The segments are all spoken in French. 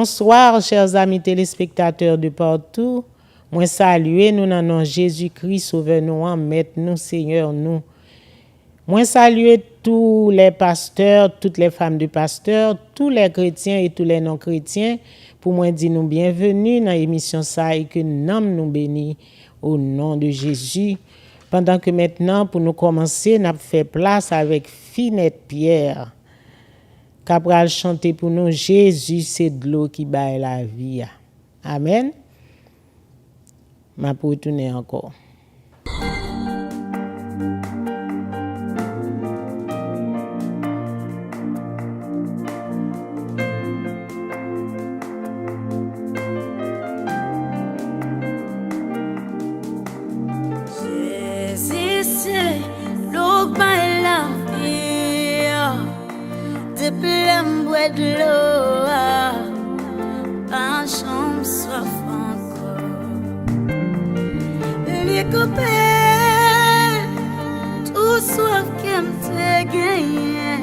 Bonsoir, chers amis téléspectateurs de partout. Moi saluer nous dans nom Jésus-Christ, sauveur nous, maître nous, Seigneur nous. Moi saluer tous les pasteurs, toutes les femmes de pasteurs, tous les chrétiens et tous les non-chrétiens. Pour moi dire nous bienvenue dans l'émission ça et que nom nous bénit au nom de Jésus. Pendant que maintenant, pour nous commencer, nous fait place avec Finette Pierre. Capral chanter pour nous, Jésus, c'est de l'eau qui baille la vie. Amen. Ma pour retourner encore. Jésus, c'est l'eau qui baille la vie. Plein de l'eau, pas chambre soif encore. Les copains, tout soif qui me gagné,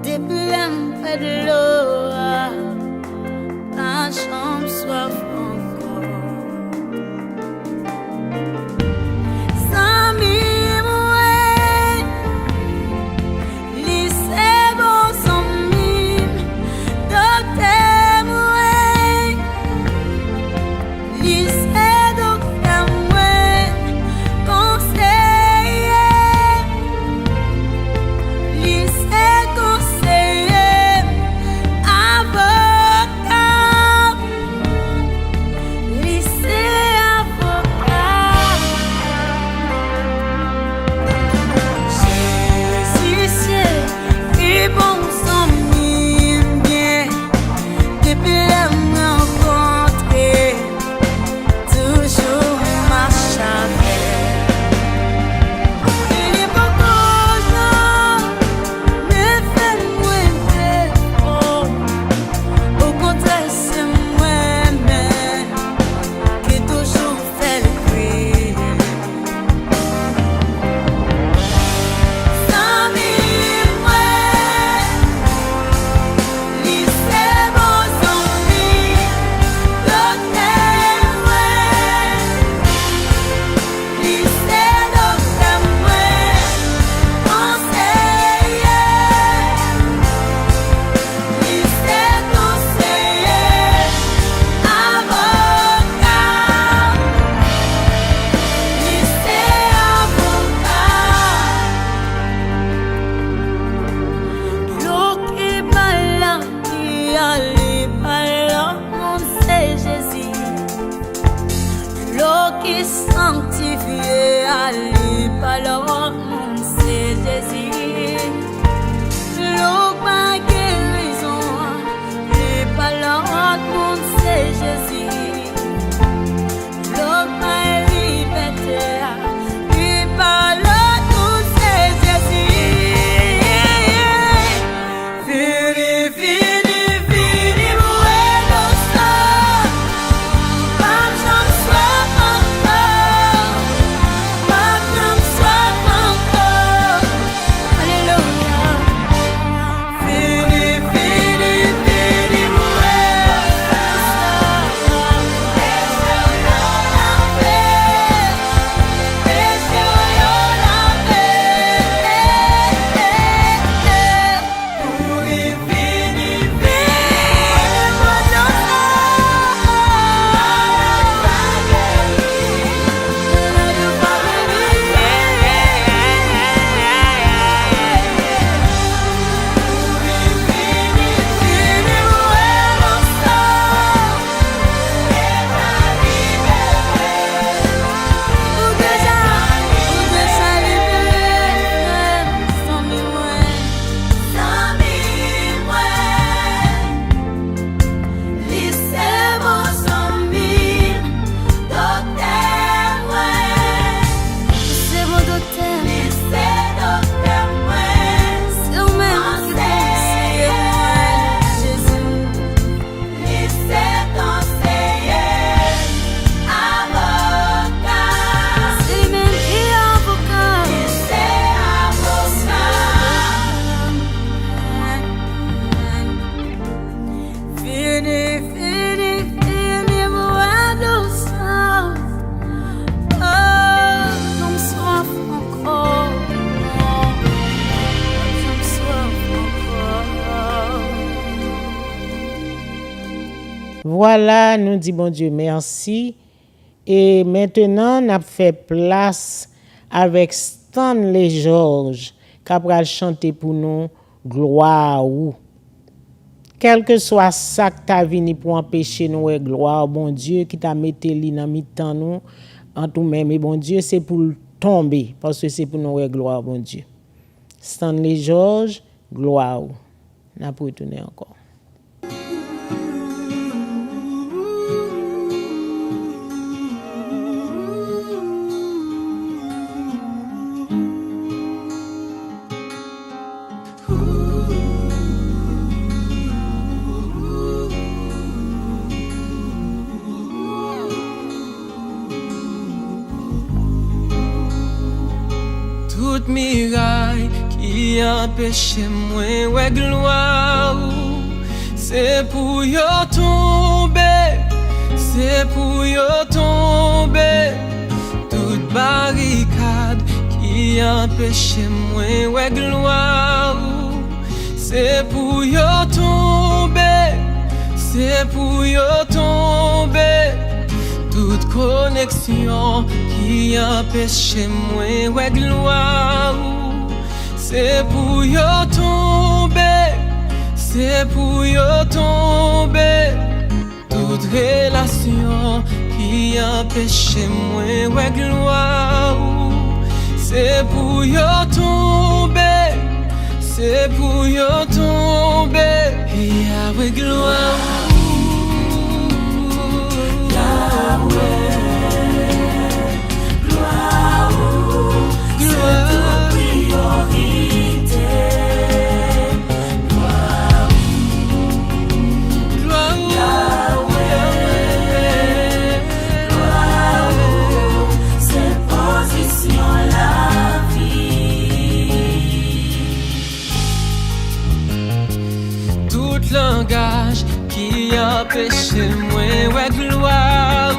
des plein de l'eau, pas chambre soif encore. Voilà, nous dit bon Dieu merci. Et maintenant, nous avons fait place avec Stanley George, qui va chanter pour nous gloire ou. Quel que soit ça que t'a venu pour empêcher nous gloire bon Dieu qui t'a mis li dans mi-temps nous en tout même et bon Dieu c'est pour tomber parce que c'est pour nous gloire bon Dieu. Stanley George, gloire ou. N'a pas retourner encore. Toute miraille qui empêche moi ouais gloire c'est pour yo tomber, c'est pour yo tomber. Toute barricade qui empêche moi ouais gloire c'est pour yo tomber, c'est pour yo tomber. Toute connexion qui empêche moi ouais gloire c'est pour yo tomber, c'est pour yo tomber. Toute relation qui empêche moi ouais gloire c'est pour yo tomber, c'est pour yo tomber. Et avec gloire langage qui empêche moi ouais gloire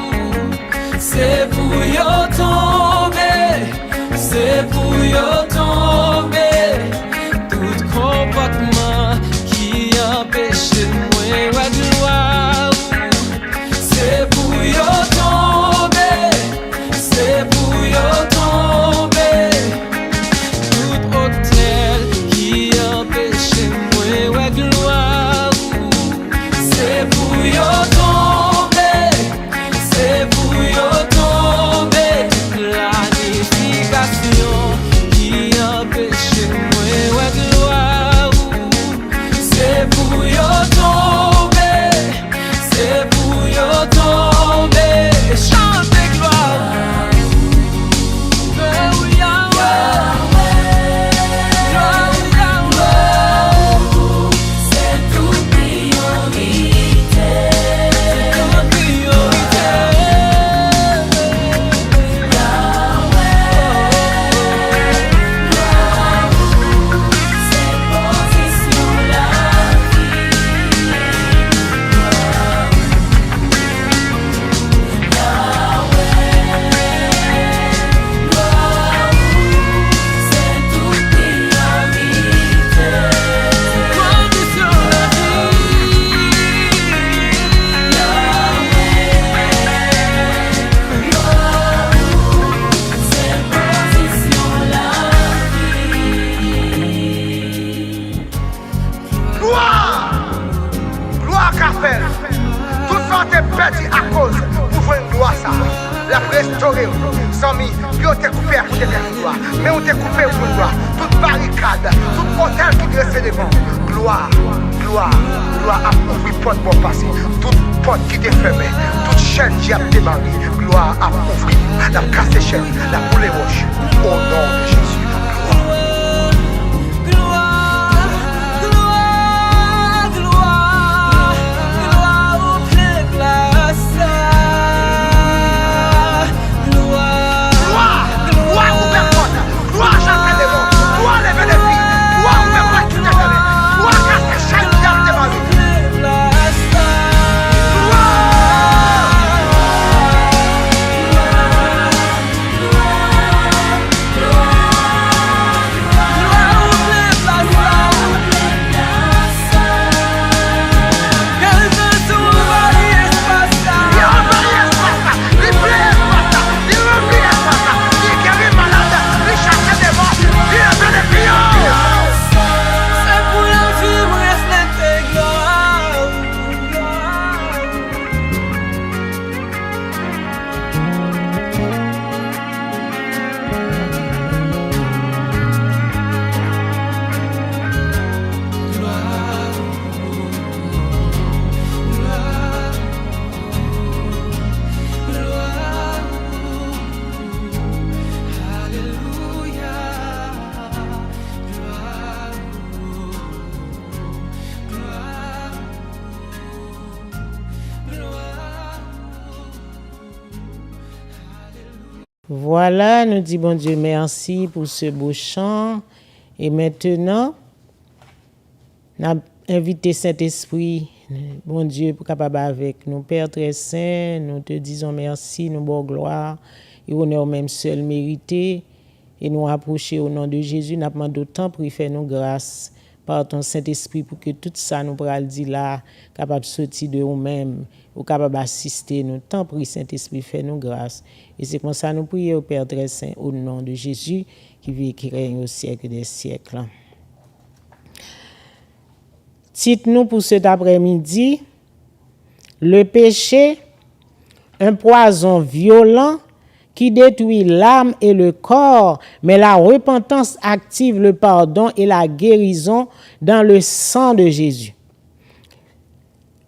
c'est pour yo tomber, c'est pour yo tomber. Tout comportement qui empêche moi ouais gloire c'est pour yo tomber, c'est pour yo tomber. Tout hôtel qui empêche moi ouais gloire c'est pour yo tomber, c'est pour yo tomber. Toute planification qui empêche moi ouais gloire c'est pour yo tomber, c'est pour yo tomber. Chantez gloire. Restaurer, sans mis, yo te coupé à côté de gloire, mais on te coupé pour gloire. Toute barricade, toute portail qui dresse devant, gloire, gloire, gloire a ouvert porte pour passer. Toute porte qui était fermée, toute chaîne qui a démarré, gloire a ouvert, la casse chaîne, la boule roche, au nom de Jésus. Gloire. Voilà, nous disons bon Dieu merci pour ce beau chant. Et maintenant, nous avons invité Saint-Esprit, bon Dieu, pour capable avec nous. Père très saint, nous te disons merci, nous bon gloire et honneur même seul mérité. Et nous approcher au nom de Jésus, nous demandons d'autant pour faire nous grâce par ton Saint-Esprit pour que tout ça nous pral dit là, capable de sortir de nous-mêmes, ou capable d'assister nous. Tant prie Saint-Esprit, fais nous grâce. Et c'est comme ça nous prions au Père très saint au nom de Jésus qui vit et qui règne au siècle des siècles. Titre-nous pour cet après-midi, le péché, un poison violent qui détruit l'âme et le corps, mais la repentance active le pardon et la guérison dans le sang de Jésus.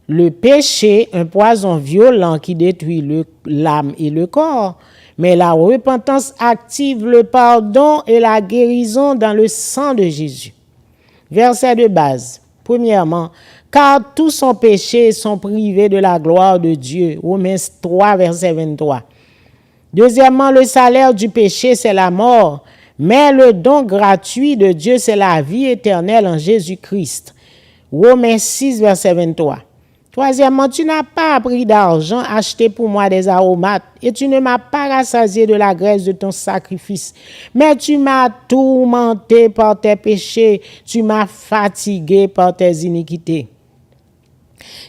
Le péché, un poison violent qui détruit l'âme et le corps, mais la repentance active le pardon et la guérison dans le sang de Jésus. Verset de base. Premièrement, car tous sont péchés et sont privés de la gloire de Dieu. Romains 3, verset 23. Deuxièmement, le salaire du péché, c'est la mort, mais le don gratuit de Dieu, c'est la vie éternelle en Jésus-Christ. Romains 6, verset 23. Troisièmement, tu n'as pas pris d'argent acheté pour moi des aromates, et tu ne m'as pas rassasié de la graisse de ton sacrifice, mais tu m'as tourmenté par tes péchés, tu m'as fatigué par tes iniquités.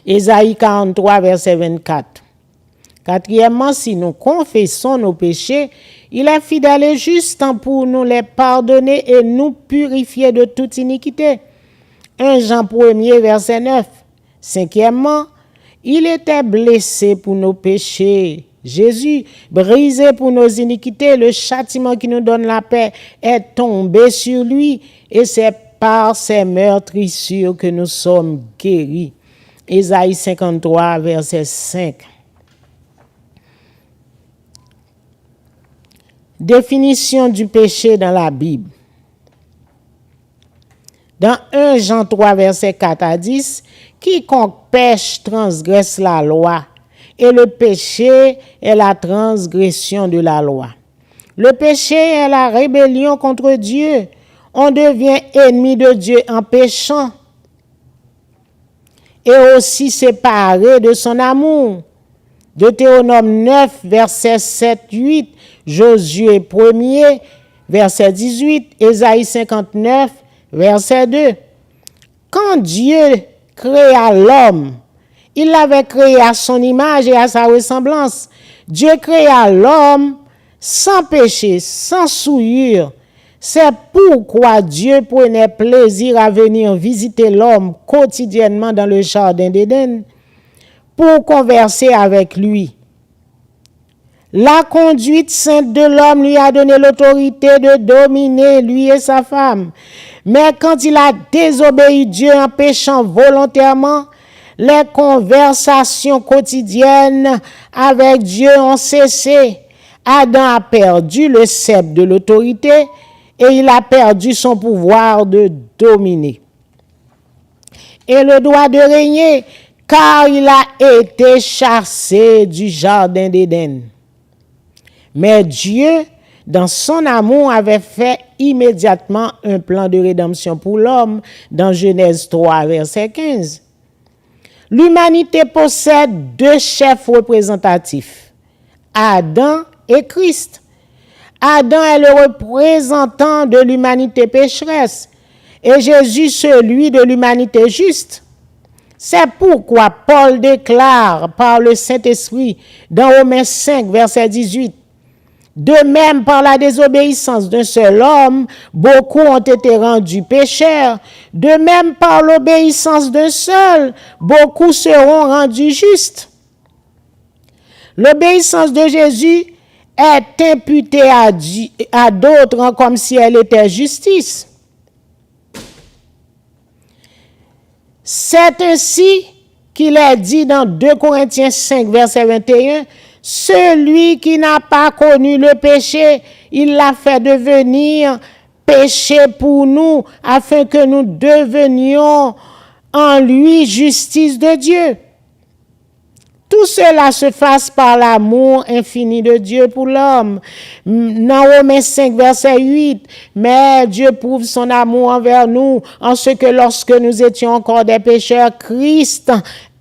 Ésaïe 43, verset 24. Quatrièmement, si nous confessons nos péchés, il est fidèle et juste pour nous les pardonner et nous purifier de toute iniquité. 1 Jean 1, verset 9. Cinquièmement, il était blessé pour nos péchés. Jésus, brisé pour nos iniquités, le châtiment qui nous donne la paix est tombé sur lui et c'est par ses meurtrissures que nous sommes guéris. Ésaïe 53, verset 5. Définition du péché dans la Bible. Dans 1 Jean 3, verset 4 à 10, quiconque pêche transgresse la loi, et le péché est la transgression de la loi. Le péché est la rébellion contre Dieu. On devient ennemi de Dieu en péchant et aussi séparé de son amour. Deutéronome 9, verset 7-8, Josué 1er, verset 18, Ésaïe 59, verset 2. Quand Dieu créa l'homme, il l'avait créé à son image et à sa ressemblance. Dieu créa l'homme sans péché, sans souillure. C'est pourquoi Dieu prenait plaisir à venir visiter l'homme quotidiennement dans le jardin d'Éden pour converser avec lui. La conduite sainte de l'homme lui a donné l'autorité de dominer lui et sa femme. Mais quand il a désobéi Dieu en péchant volontairement, les conversations quotidiennes avec Dieu ont cessé. Adam a perdu le sceptre de l'autorité et il a perdu son pouvoir de dominer et le droit de régner, car il a été chassé du jardin d'Éden. Mais Dieu, dans son amour, avait fait immédiatement un plan de rédemption pour l'homme dans Genèse 3, verset 15. L'humanité possède deux chefs représentatifs, Adam et Christ. Adam est le représentant de l'humanité pécheresse et Jésus celui de l'humanité juste. C'est pourquoi Paul déclare par le Saint-Esprit dans Romains 5, verset 18, « De même, par la désobéissance d'un seul homme, beaucoup ont été rendus pécheurs. De même, par l'obéissance d'un seul, beaucoup seront rendus justes. » L'obéissance de Jésus est imputée à d'autres comme si elle était justice. C'est ainsi qu'il est dit dans 2 Corinthiens 5, verset 21, « Celui qui n'a pas connu le péché, il l'a fait devenir péché pour nous, afin que nous devenions en lui justice de Dieu. » tout cela se fasse par l'amour infini de Dieu pour l'homme. Dans Romains 5, verset 8, mais Dieu prouve son amour envers nous en ce que lorsque nous étions encore des pécheurs, Christ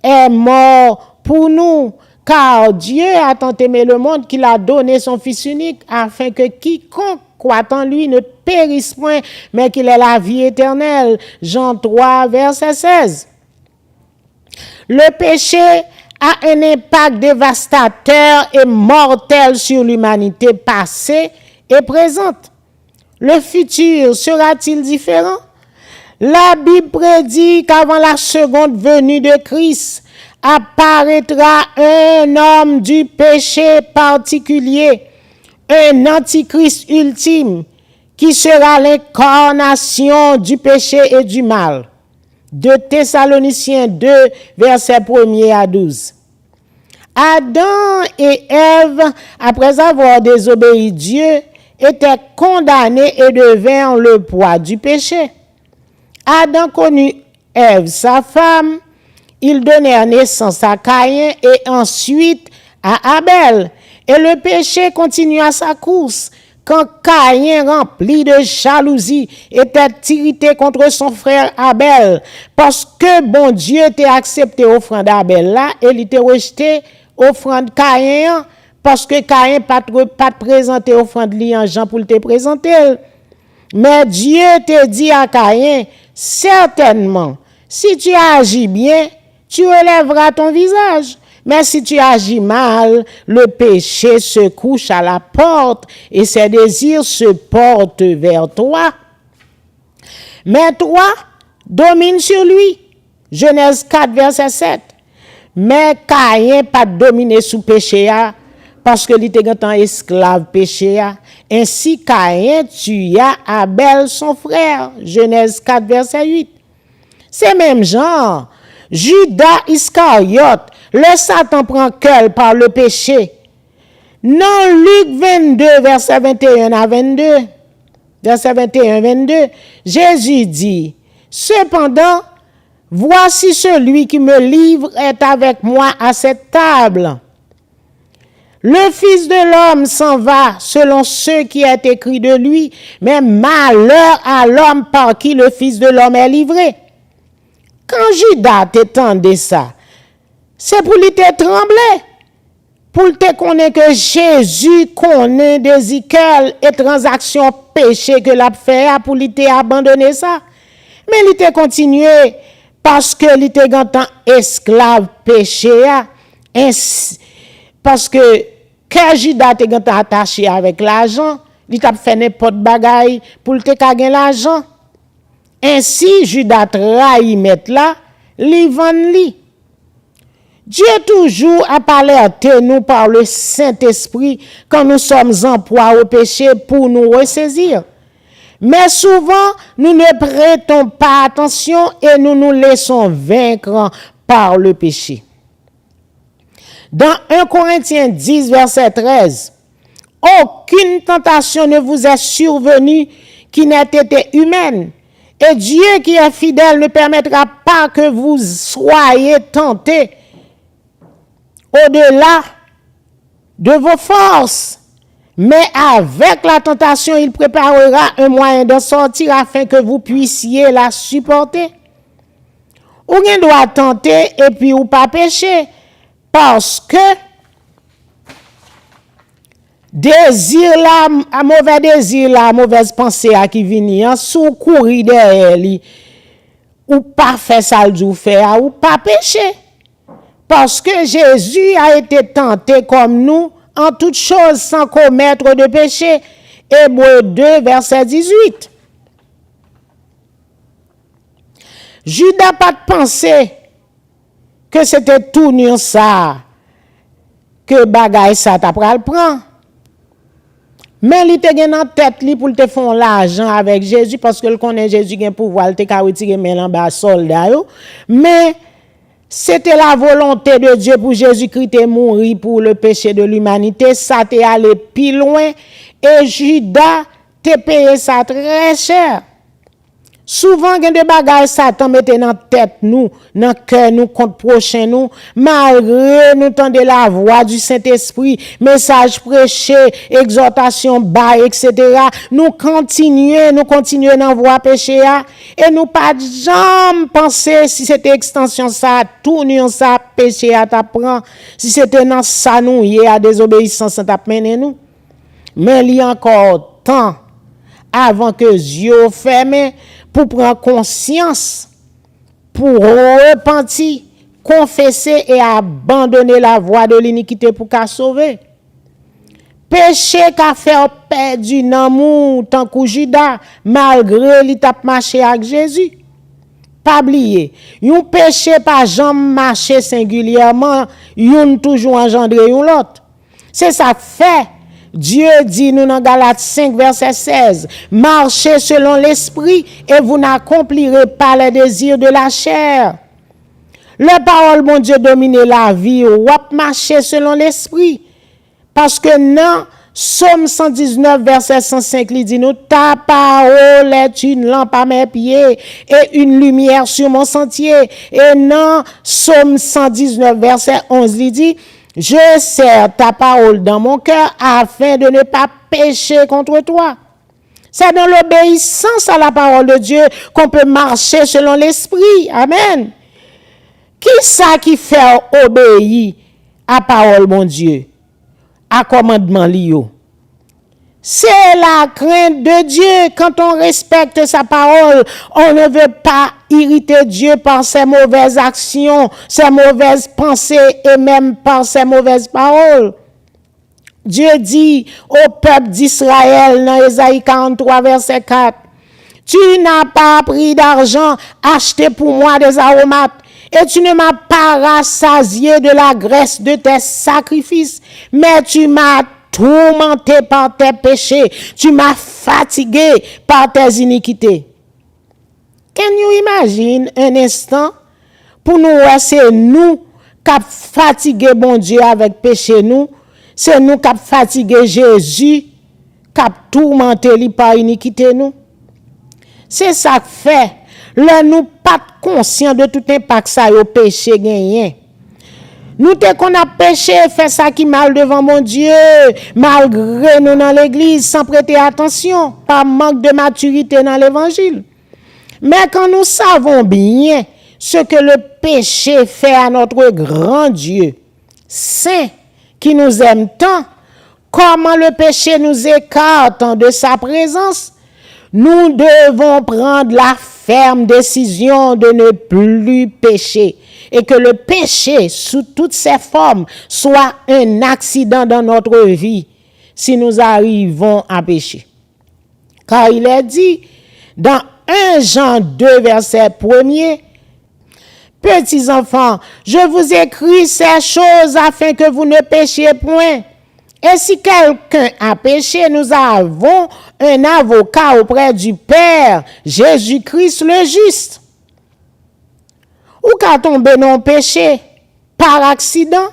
est mort pour nous. Car Dieu a tant aimé le monde qu'il a donné son Fils unique afin que quiconque croit en lui ne périsse point, mais qu'il ait la vie éternelle. Jean 3, verset 16. Le péché a un impact dévastateur et mortel sur l'humanité passée et présente. Le futur sera-t-il différent? La Bible prédit qu'avant la seconde venue de Christ, apparaîtra un homme du péché particulier, un antichrist ultime, qui sera l'incarnation du péché et du mal. De Thessaloniciens 2, versets 1 à 12. Adam et Ève, après avoir désobéi Dieu, étaient condamnés et devinrent le poids du péché. Adam connut Ève, sa femme, ils donnèrent naissance à Caïn et ensuite à Abel. Et le péché continua sa course. Quand Caïn, rempli de jalousie, était irrité contre son frère Abel, parce que bon Dieu était accepté offrande Abel là, et il était rejeté offrande Caïn, parce que Caïn pas présenté offrande li en Jean pour te présenter. Mais Dieu te dit à Caïn, certainement, si tu agis bien, tu relèveras ton visage. Mais si tu agis mal, le péché se couche à la porte et ses désirs se portent vers toi. Mais toi, domine sur lui. Genèse 4, verset 7. Mais Caïn pas dominé sous péché parce que il était un esclave péché. Ainsi Caïn tua Abel son frère. Genèse 4, verset 8. C'est même genre. Judas Iscariote, le Satan prend cœur par le péché. Dans Luc 22, verset 21 à 22, verset 21 à 22, Jésus dit, cependant, voici celui qui me livre est avec moi à cette table. Le Fils de l'homme s'en va selon ce qui est écrit de lui, mais malheur à l'homme par qui le Fils de l'homme est livré. Quand Judas t'entendait ça, c'est pour lui te trembler, pour te connaître que Jésus connaît des écueils et transactions péché que l'a fait pour lui te abandonner ça. Mais il te continué parce que il te gantan esclave péché parce que Judas te gantan attaché avec l'argent, il t'a fait n'importe bagaille pour te gagner l'argent. Ainsi, Judas trahit mettre là, li vend li. Dieu toujours a alerté nous par le Saint-Esprit quand nous sommes en proie au péché pour nous ressaisir. Mais souvent, nous ne prêtons pas attention et nous nous laissons vaincre par le péché. Dans 1 Corinthiens 10, verset 13, aucune tentation ne vous est survenue qui n'ait été humaine. Et Dieu qui est fidèle ne permettra pas que vous soyez tentés au-delà de vos forces. Mais avec la tentation, il préparera un moyen d'en sortir afin que vous puissiez la supporter. Ou bien doit tenter et puis ou pas pécher. Parce que désir la mauvais désir la mauvaise pensée à qui vient sous courir derrière lui ou pas faire ça le faire ou pas pécher parce que Jésus a été tenté comme nous en toutes choses sans commettre de péché. Hébreux 2 verset 18. Judas pas de penser que c'était tout nu ça que bagaille ça t'a pral prend. Mais il te gen en tête li pour te faire l'argent avec Jésus parce que le connaît Jésus gen pouvoir te ka retirer men en bas soldat yo. Mais c'était la volonté de Dieu pour Jésus-Christ de mourir pour le péché de l'humanité, ça t'est allé plus loin et Judas te payé ça très cher. Souvent, il y a des bagages Satan mette dans tête nous, dans cœur nous, contre prochain nous, malgré nous tendre la voix du Saint-Esprit, message prêché, exhortation bas, etc. Nous continuons dans voie péché, et nous pas jamais penser si c'était extension ça, tout nous ça, péché à t'apprend, si c'était dans ça nous, y a désobéissance à t'amener nous. Mais il y a encore temps avant que Dieu ferme pour prendre conscience, pour repentir, confesser et abandonner la voie de l'iniquité pour qu'à sauver. Péché qu'a fait perdu l'amour tant que Judas, malgré l'étape marché avec Jésus. Pas oublier, un péché pas jamais marché singulièrement, un toujours engendré l'autre. C'est ça fait. Dieu dit nous dans Galates 5 verset 16, marchez selon l'esprit et vous n'accomplirez pas les désirs de la chair. La parole mon Dieu domine la vie, ou marcher selon l'esprit. Parce que non, Psaume 119 verset 105 il dit nous ta parole est une lampe à mes pieds et une lumière sur mon sentier. Et non, Psaume 119 verset 11 il dit je serre ta parole dans mon cœur afin de ne pas pécher contre toi. C'est dans l'obéissance à la parole de Dieu qu'on peut marcher selon l'esprit. Amen. Qui ça qui fait obéir à parole mon Dieu? À commandement lié. C'est la crainte de Dieu. Quand on respecte sa parole, on ne veut pas irriter Dieu par ses mauvaises actions, ses mauvaises pensées et même par ses mauvaises paroles. Dieu dit au peuple d'Israël dans Ésaïe 43 verset 4, « Tu n'as pas pris d'argent acheté pour moi des aromates et tu ne m'as pas rassasié de la graisse de tes sacrifices, mais tu m'as tourmenté par tes péchés, tu m'as fatigué par tes iniquités. » Can you imagine un instant pour nous, c'est nous qui avons fatigué bon Dieu avec péché nous, c'est nous qui avons fatigué Jésus, qui avons tourmenté lui par iniquité nous. C'est ça que fait, là nous pas conscients de tout impact ça au péché gagné. Nous te qu'on a péché, fait ça qui mal devant mon Dieu, malgré nous dans l'église, sans prêter attention, par manque de maturité dans l'évangile. Mais quand nous savons bien ce que le péché fait à notre grand Dieu, saint, qui nous aime tant, comment le péché nous écarte de sa présence, nous devons prendre la ferme décision de ne plus pécher. Et que le péché, sous toutes ses formes, soit un accident dans notre vie si nous arrivons à pécher. Car il est dit dans 1 Jean 2, verset 1er, « Petits enfants, je vous écris ces choses afin que vous ne péchiez point. Et si quelqu'un a péché, nous avons un avocat auprès du Père, Jésus-Christ le juste. » Ou qu'à tomber dans le péché par accident,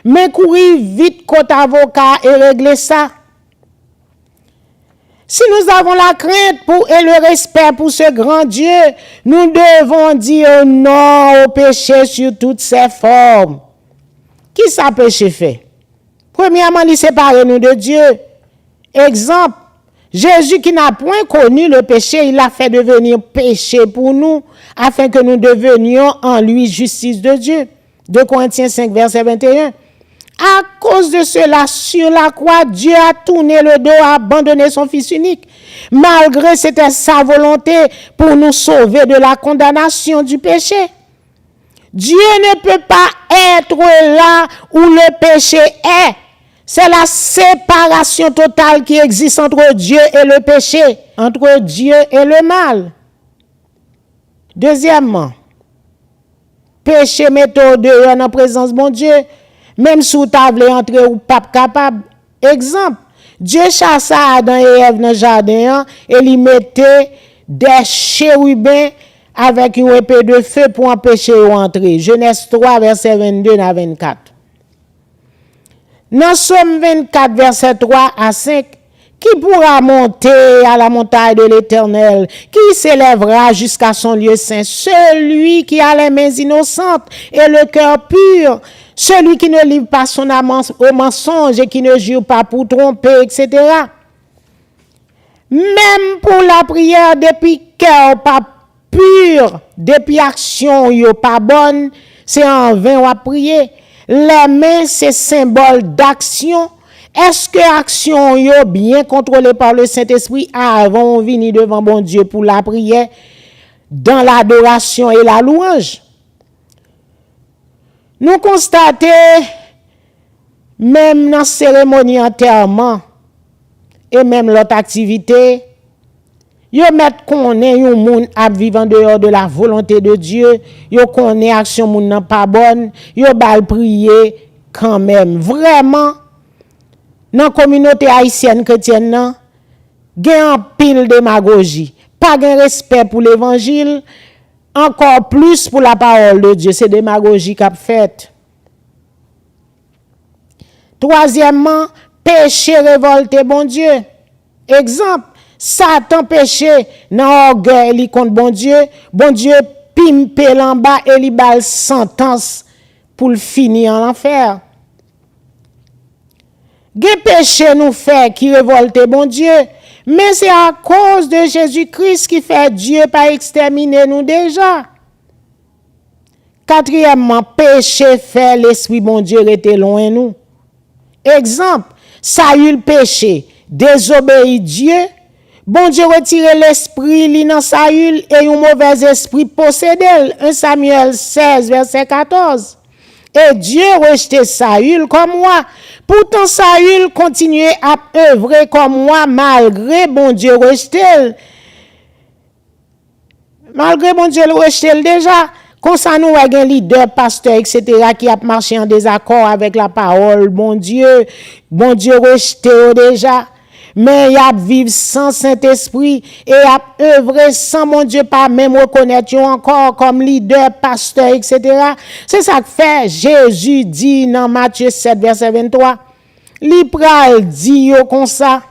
mais courir vite côté avocat et régler ça. Si nous avons la crainte et le respect pour ce grand Dieu, nous devons dire non au péché sur toutes ses formes. Qui ça péché fait? Premièrement, il sépare nous de Dieu. Exemple, Jésus qui n'a point connu le péché, il l'a fait devenir péché pour nous, afin que nous devenions en lui justice de Dieu. 2 Corinthiens 5, verset 21. À cause de cela, sur la croix, Dieu a tourné le dos, a abandonné son Fils unique. Malgré c'était sa volonté pour nous sauver de la condamnation du péché. Dieu ne peut pas être là où le péché est. C'est la séparation totale qui existe entre Dieu et le péché, entre Dieu et le mal. Deuxièmement, péché méthode dehors en présence de mon Dieu, même si vous voulez entrer ou pas capable. Exemple, Dieu chassa Adam et Ève dans le jardin et lui mettait des chérubins avec une épée de feu pour empêcher d'entrer. Genèse 3, verset 22 à 24. Dans Somme 24, verset 3 à 5, Qui pourra monter à la montagne de l'Éternel? Qui s'élèvera jusqu'à son lieu saint? Celui qui a les mains innocentes et le cœur pur, celui qui ne livre pas son âme au mensonge et qui ne jure pas pour tromper, etc. Même pour la prière, depuis cœur pas pur, depuis action yo pas bonne, c'est en vain on a prié. Les mains, c'est symbole d'action. Est-ce que action yo bien contrôlée par le Saint-Esprit avant de venir devant bon Dieu pour la prière, dans l'adoration et la louange? Nous constatons, même dans la cérémonie enterrement et même l'autre activité, yo met konnen yon moun ap vivant dehors de la volonté de Dieu, yo konnen action moun nan pas bonne, yo bal prier quand même. Vraiment, dans la communauté haïtienne chrétienne nan, gen en pile démagogie, pas gen respect pour l'évangile, encore plus pour la parole de Dieu, c'est démagogie qu'a fait. Troisièmement, péché révolté bon Dieu. Exemple, Satan péché dans orgueil li contre bon Dieu pimpe en bas et li bal sentence pour le finir en enfer. Gen péché nous fait qui révolte bon Dieu, mais c'est à cause de Jésus-Christ qui fait Dieu pas exterminer nous déjà. Quatrièmement, péché fait l'esprit bon Dieu rester loin nous. Exemple, Saül péché, désobéit Dieu, bon Dieu retire l'esprit li dans Saül et un mauvais esprit possédé. 1 Samuel 16 verset 14. Et Dieu rejetait Saül comme moi. Pourtant Saül continuait à œuvrer comme moi malgré bon Dieu rejeté. Malgré bon Dieu le rejeté déjà. Comme ça nous avons un leader, pasteur, etc. qui a marché en désaccord avec la parole. Bon Dieu rejeté déjà. Mais il a vivre sans Saint-Esprit et a œuvrer sans mon Dieu pas même reconnaître encore comme leader, pasteur, etc. C'est ça que fait Jésus dit dans Matthieu 7 verset 23. Li pral dit yo comme ça.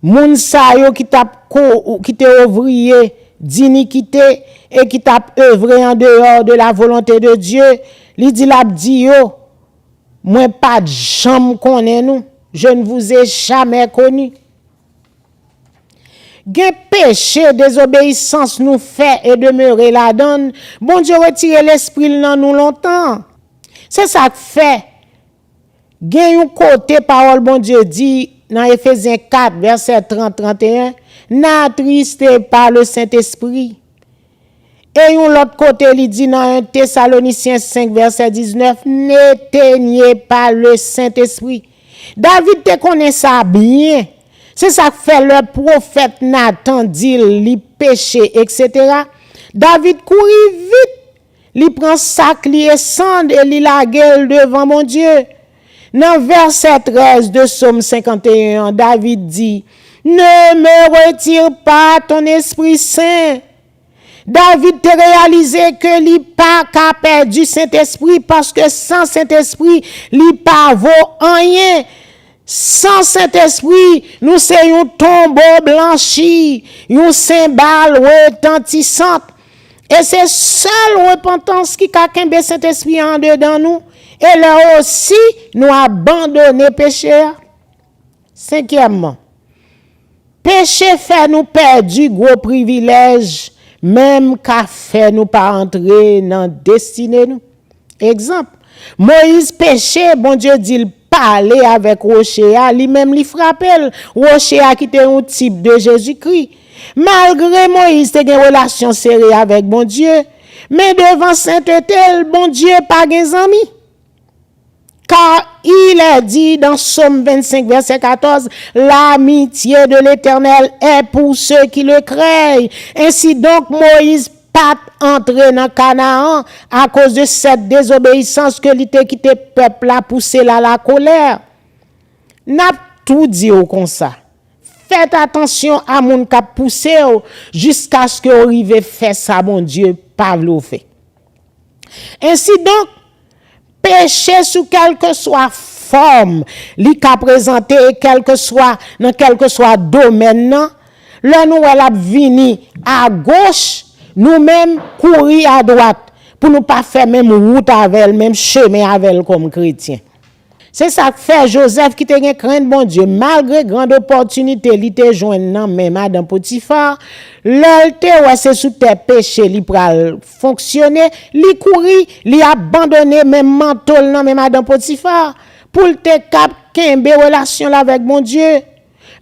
Moun sa yo qui te ouvrier d'iniquité et qui t'a œuvré en dehors de la volonté de Dieu, li dit la dit yo, moi pas de jambe connais nous. Je ne vous ai jamais connu. Gen péché, désobéissance nous fait et demeurer la donne. Bon Dieu retire l'esprit dans nous longtemps. C'est ça que fait. Gen un côté parole bon Dieu dit dans Éphésiens 4 verset 30-31, n'attristez pas le Saint-Esprit. Et l'autre côté, il dit dans 1 Thessaloniciens 5 verset 19, n'éteignez pas le Saint-Esprit. David te connaît ça bien. C'est ça que fait le prophète Nathan dit li péché, etc. David courit vite. Il prend sac, li descend et li la gueule devant mon Dieu. Dans verset 13 de Psaume 51, David dit, ne me retire pas ton Esprit Saint. David te réalisé que li pas qu'à perdre du Saint-Esprit parce que sans Saint-Esprit, li pas vaut rien. Sans Saint-Esprit, nous c'est un tombeau blanchi, un cymbale retentissante. Et c'est seule repentance qui a qu'un Saint-Esprit en dedans nous. Et là aussi, nous abandonner péché. Cinquièmement, péché fait nous perdre du gros privilège, même qu'a fait nous pas entrer dans destinée nous. Exemple, Moïse péché, bon Dieu dit parler avec Rocher, lui-même lui frappait. Rocher qui était un type de Jésus-Christ. Malgré Moïse te une relation serrée avec bon Dieu, mais devant sainteté, bon Dieu pas des amis. Car il est dit dans Psaume 25 verset 14, l'amitié de l'Éternel est pour ceux qui le craignent. Ainsi donc Moïse pas entré dans Canaan à cause de cette désobéissance que l'ité quitté peuple a poussé là la colère. N'a tout dit comme ça. Faites attention à mon qui poussé jusqu'à ce que arrive fait ça mon Dieu pas le fait. Ainsi donc péché sous quelle que soit forme li ka présenter dans quel que soit domaine nan, là nous elle a vini à gauche, nous-mêmes courir à droite pour nous pas faire même route avec elle, même chemin avec elle comme chrétien. C'est ça que fait Joseph qui te gen crainte bon Dieu malgré grande opportunité li te joindre nan mais madame Potiphar l'elte ouais c'est sous tes péchés li pral fonctionner li courir li abandonner même manteau nan mais madame Potiphar pour te cap kembe relation là avec mon Dieu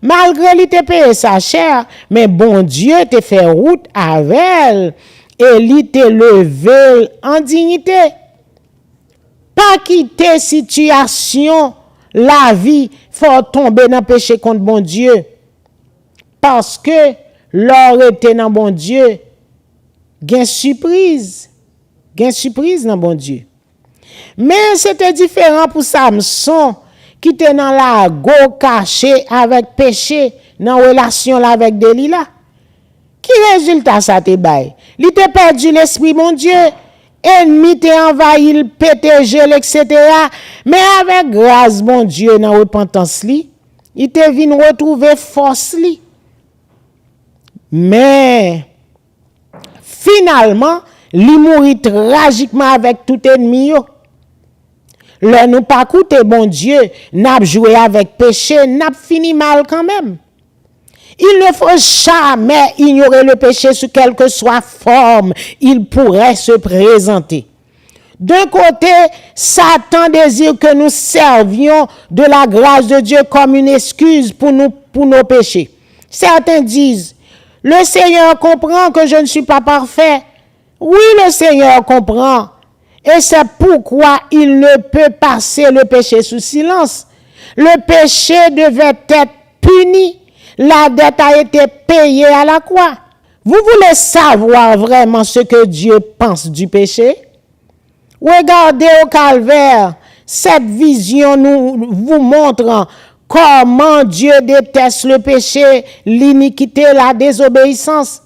malgré li te paye sa cher mais bon Dieu te fait route avec elle et li te levé en dignité. Pas quitter situation, la vie, faut tomber dans péché contre bon Dieu. Parce que l'or était dans bon Dieu, gain surprise dans bon Dieu. Mais c'était différent pour Samson qui était dans la go caché avec péché, dans relation avec Delilah. Qui résultat ça te bail? Il te perdu l'esprit mon Dieu. Ennemi te envahi, il pété gel, etc. Mais avec grâce, mon Dieu, dans repentance li, il te vient retrouver force li. Mais, finalement, li mourit tragiquement avec tout ennemi yo. Le nous pas coûté, bon Dieu, n'a joué avec péché, n'a fini mal quand même. Il ne faut jamais ignorer le péché sous quelque soit forme il pourrait se présenter. D'un côté, Satan désire que nous servions de la grâce de Dieu comme une excuse pour nos péchés. Certains disent, le Seigneur comprend que je ne suis pas parfait. Oui, le Seigneur comprend. Et c'est pourquoi il ne peut passer le péché sous silence. Le péché devait être puni. La dette a été payée à la croix. Vous voulez savoir vraiment ce que Dieu pense du péché? Regardez au calvaire. Cette vision vous montre comment Dieu déteste le péché, l'iniquité, la désobéissance.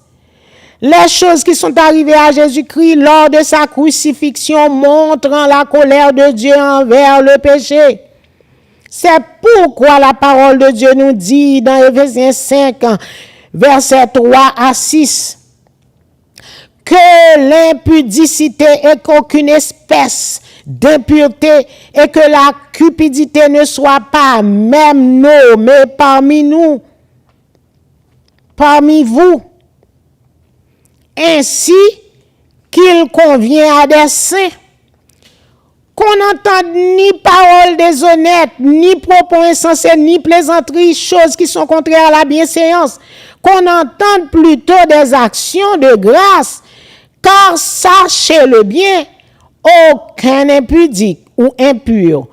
Les choses qui sont arrivées à Jésus-Christ lors de sa crucifixion montrent la colère de Dieu envers le péché. C'est pourquoi la parole de Dieu nous dit dans Éphésiens 5, versets 3 à 6, que l'impudicité et qu'aucune espèce d'impureté et que la cupidité ne soit pas même nommée parmi nous, parmi vous, ainsi qu'il convient à des saints. Qu'on n'entende ni paroles déshonnêtes, ni propos insensés, ni plaisanteries, choses qui sont contraires à la bienséance. Qu'on entende plutôt des actions de grâce. Car sachez-le bien, aucun impudique ou impur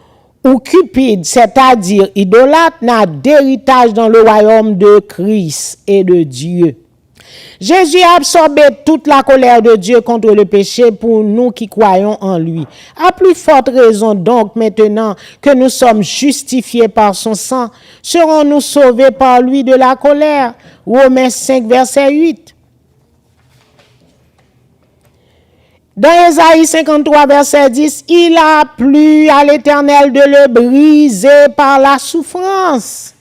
ou cupide, c'est-à-dire idolâtre, n'a d'héritage dans le royaume de Christ et de Dieu. Jésus a absorbé toute la colère de Dieu contre le péché pour nous qui croyons en lui. À plus forte raison donc maintenant que nous sommes justifiés par son sang, serons-nous sauvés par lui de la colère. Romains 5, verset 8. Dans Ésaïe 53, verset 10, il a plu à l'Éternel de le briser par la souffrance.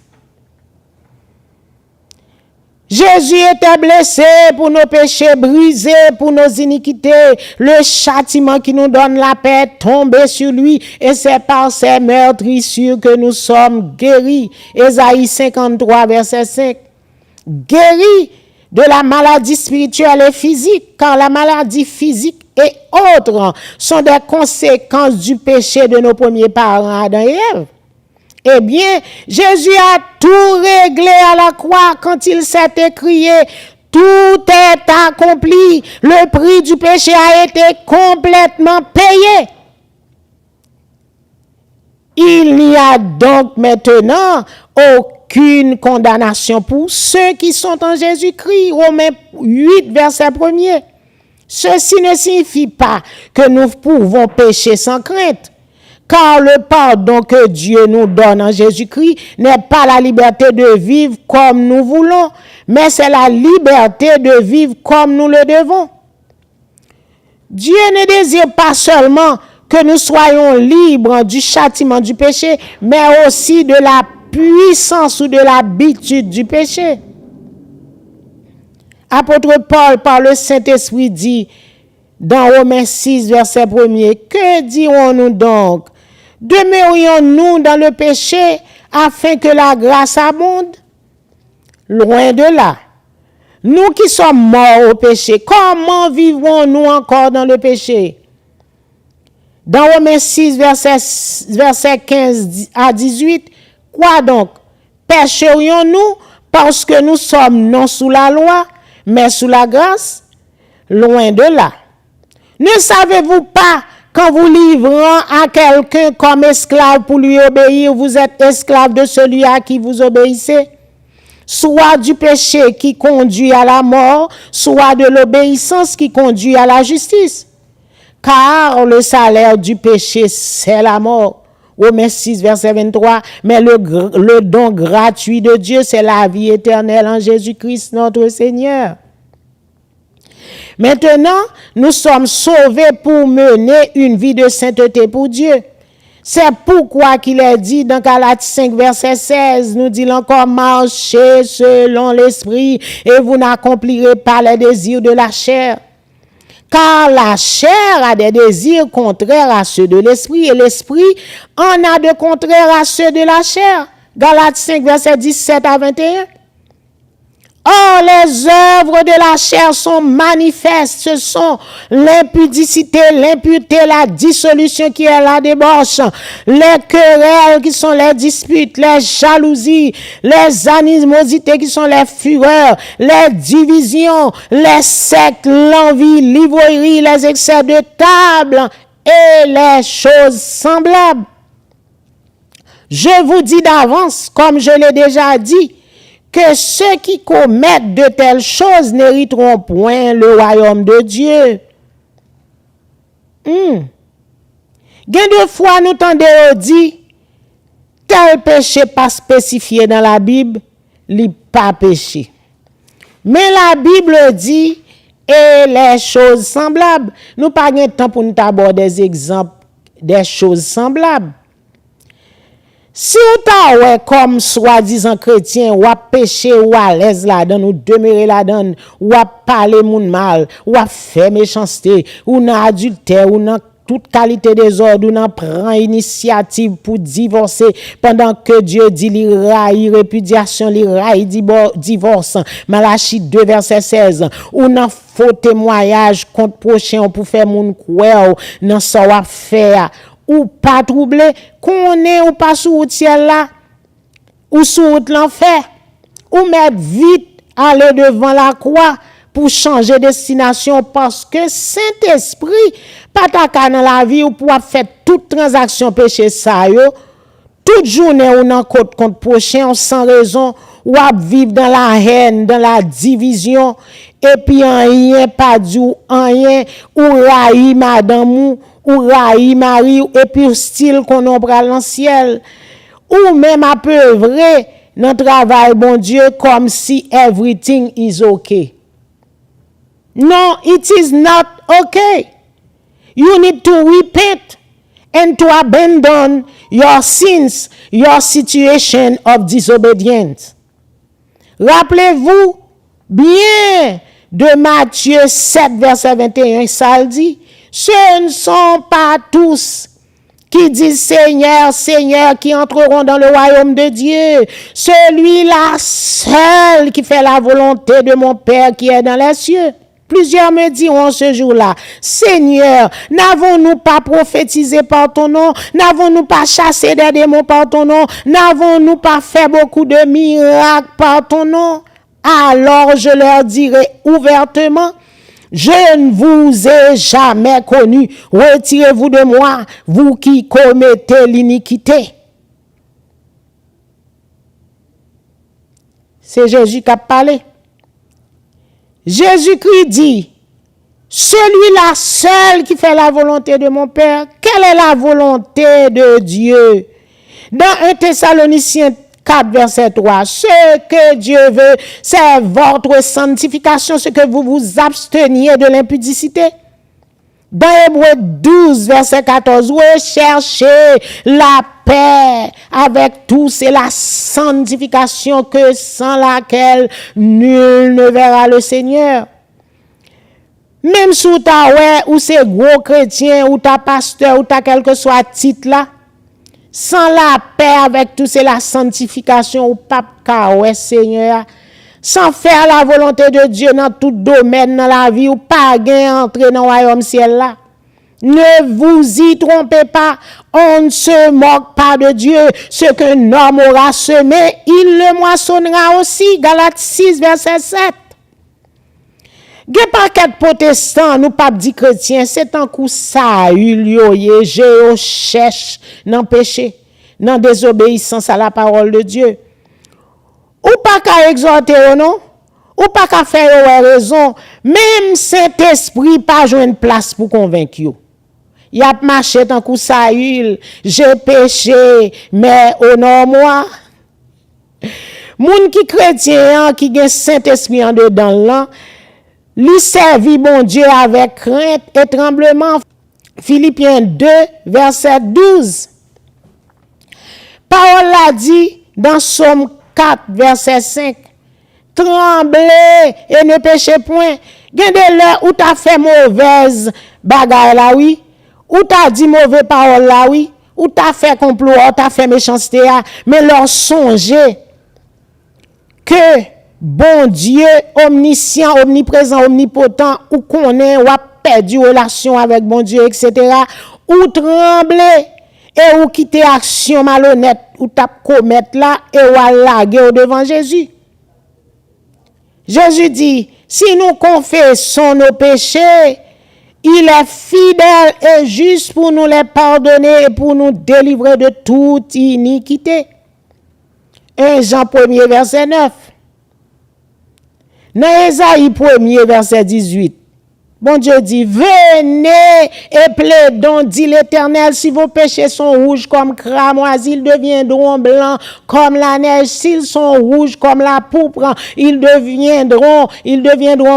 Jésus était blessé pour nos péchés, brisé pour nos iniquités. Le châtiment qui nous donne la paix est tombé sur lui et c'est par ses meurtrissures que nous sommes guéris. Ésaïe 53, verset 5. Guéris de la maladie spirituelle et physique, car la maladie physique et autres sont des conséquences du péché de nos premiers parents, Adam et Ève. Eh bien, Jésus a tout réglé à la croix quand il s'est écrié « Tout est accompli ». Le prix du péché a été complètement payé. Il n'y a donc maintenant aucune condamnation pour ceux qui sont en Jésus-Christ. Romains 8, verset 1er. Ceci ne signifie pas que nous pouvons pécher sans crainte. Car le pardon que Dieu nous donne en Jésus-Christ n'est pas la liberté de vivre comme nous voulons, mais c'est la liberté de vivre comme nous le devons. Dieu ne désire pas seulement que nous soyons libres du châtiment du péché, mais aussi de la puissance ou de l'habitude du péché. Apôtre Paul, par le Saint-Esprit, dit dans Romains 6, verset 1er, que dirons-nous donc? Demeurions-nous dans le péché afin que la grâce abonde? Loin de là. Nous qui sommes morts au péché, comment vivons-nous encore dans le péché? Dans Romains 6, verset 15 à 18, quoi donc? Pécherions-nous parce que nous sommes non sous la loi, mais sous la grâce? Loin de là. Ne savez-vous pas qu'en vous livrant à quelqu'un comme esclave pour lui obéir, vous êtes esclave de celui à qui vous obéissez? Soit du péché qui conduit à la mort, soit de l'obéissance qui conduit à la justice. Car le salaire du péché, c'est la mort. Romains 6, verset 23. Mais le don gratuit de Dieu, c'est la vie éternelle en Jésus-Christ, notre Seigneur. Maintenant, nous sommes sauvés pour mener une vie de sainteté pour Dieu. C'est pourquoi qu'il est dit dans Galates 5, verset 16, nous dit encore, marchez selon l'esprit et vous n'accomplirez pas les désirs de la chair. Car la chair a des désirs contraires à ceux de l'esprit et l'esprit en a de contraires à ceux de la chair. Galates 5, verset 17 à 21. Or, les œuvres de la chair sont manifestes. Ce sont l'impudicité, l'impureté, la dissolution qui est la débauche, les querelles qui sont les disputes, les jalousies, les animosités qui sont les fureurs, les divisions, les sectes, l'envie, l'ivrognerie, les excès de table et les choses semblables. Je vous dis d'avance, comme je l'ai déjà dit, que ceux qui commettent de telles choses n'hériteront point le royaume de Dieu. Gain de fois nous tendons dit, tel péché pas spécifié dans la Bible, li pas péché. Mais la Bible dit, et les choses semblables. Nous pas de temps pour nous aborder des exemples des choses semblables. Si ou ta ouais comme soi-disant chrétien, ou a péché ou à l'aise là-dedans, ou demeurer là-dedans, ou a parler moun mal, ou a fait méchanceté, ou n'a adultère, ou n'a toute qualité des ordres, ou n'a prend initiative pour divorcer pendant que Dieu dit li raille répudiation, li raille divorce. Malachie 2 verset 16. Ou n'a faux témoignage contre prochain pour faire moun croire dans ça wa faire. Ou pas troublé, qu'on est ou pas sous route là, ou sous route l'enfer, ou mettre vite aller devant la croix pour changer destination parce que Saint-Esprit, pas ta dans la vie ou pour faire toute transaction péché ça yo, toute journée ou nan côte contre prochain sans raison, ou à vivre dans la haine, dans la division, et puis rien pas du rien, ou raï madame ou raï mari, et puis style qu'on en pral dans ciel, ou même à peu vrai, dans travail bon Dieu, comme si everything is okay. No, it is not okay. You need to repent and to abandon your sins, your situation of disobedience. Rappelez-vous bien de Matthieu 7, verset 21, ça le dit, ce ne sont pas tous qui disent Seigneur, Seigneur, qui entreront dans le royaume de Dieu. Celui-là seul qui fait la volonté de mon Père qui est dans les cieux. Plusieurs me diront ce jour-là, Seigneur, n'avons-nous pas prophétisé par ton nom? N'avons-nous pas chassé des démons par ton nom? N'avons-nous pas fait beaucoup de miracles par ton nom? Alors je leur dirai ouvertement, je ne vous ai jamais connu. Retirez-vous de moi, vous qui commettez l'iniquité. C'est Jésus qui a parlé. Jésus-Christ dit, celui-là seul qui fait la volonté de mon Père, quelle est la volonté de Dieu? Dans 1 Thessaloniciens 4, verset 3, ce que Dieu veut, c'est votre sanctification, ce que vous vous absteniez de l'impudicité. Dans Hébreux 12, verset 14, recherchez la paix avec tous et la sanctification que sans laquelle nul ne verra le Seigneur. Même si tu as ou c'est gros chrétien ou ta pasteur ou ta quel que soit titre là, sans la paix avec tous et la sanctification ou pas ouais Seigneur, sans faire la volonté de Dieu dans tout domaine dans la vie ou pas gain entrer dans le royaume ciel là. Ne vous y trompez pas, on ne se moque pas de Dieu. Ce qu'un homme aura semé, il le moissonnera aussi. Galates 6, verset 7. Gen paquet protestants, nous pas dit chrétiens, c'est un coup ça yo cherche dans péché, dans désobéissance à la parole de Dieu. Ou pas qu'à exhorter non, ou pas qu'à faire raison, même Saint-Esprit pas jouer une place pour convaincre yo. Y a marché tant coup ça j'ai péché, mais honore-moi. Moun qui chrétien qui gen Saint-Esprit en dedans là, lui servit bon Dieu avec crainte et tremblement. Philippiens 2, verset 12. Parole l'a dit dans Somme 4, verset 5. Tremblez et ne péchez point. Gen de l'heure où t'as fait mauvaise bagarre là, oui. Ou t'as dit mauvais parole là, oui. Ou t'as fait complot, ou t'as fait méchanceté là. Mais leur songez que bon Dieu, omniscient, omniprésent, omnipotent, ou connaît, ou a perdu relation avec bon Dieu, etc. Ou trembler et ou quitter action malhonnête, ou t'a commettre là, et ou a laguer au devant Jésus. Jésus dit, si nous confessons nos péchés, il est fidèle et juste pour nous les pardonner et pour nous délivrer de toute iniquité. 1 Jean 1er, verset 9. Dans Ésaïe 1er, verset 18, bon Dieu dit, venez et plaidons, dit l'Éternel, si vos péchés sont rouges comme cramoisi, ils deviendront blancs comme la neige. S'ils sont rouges comme la pourpre, ils deviendront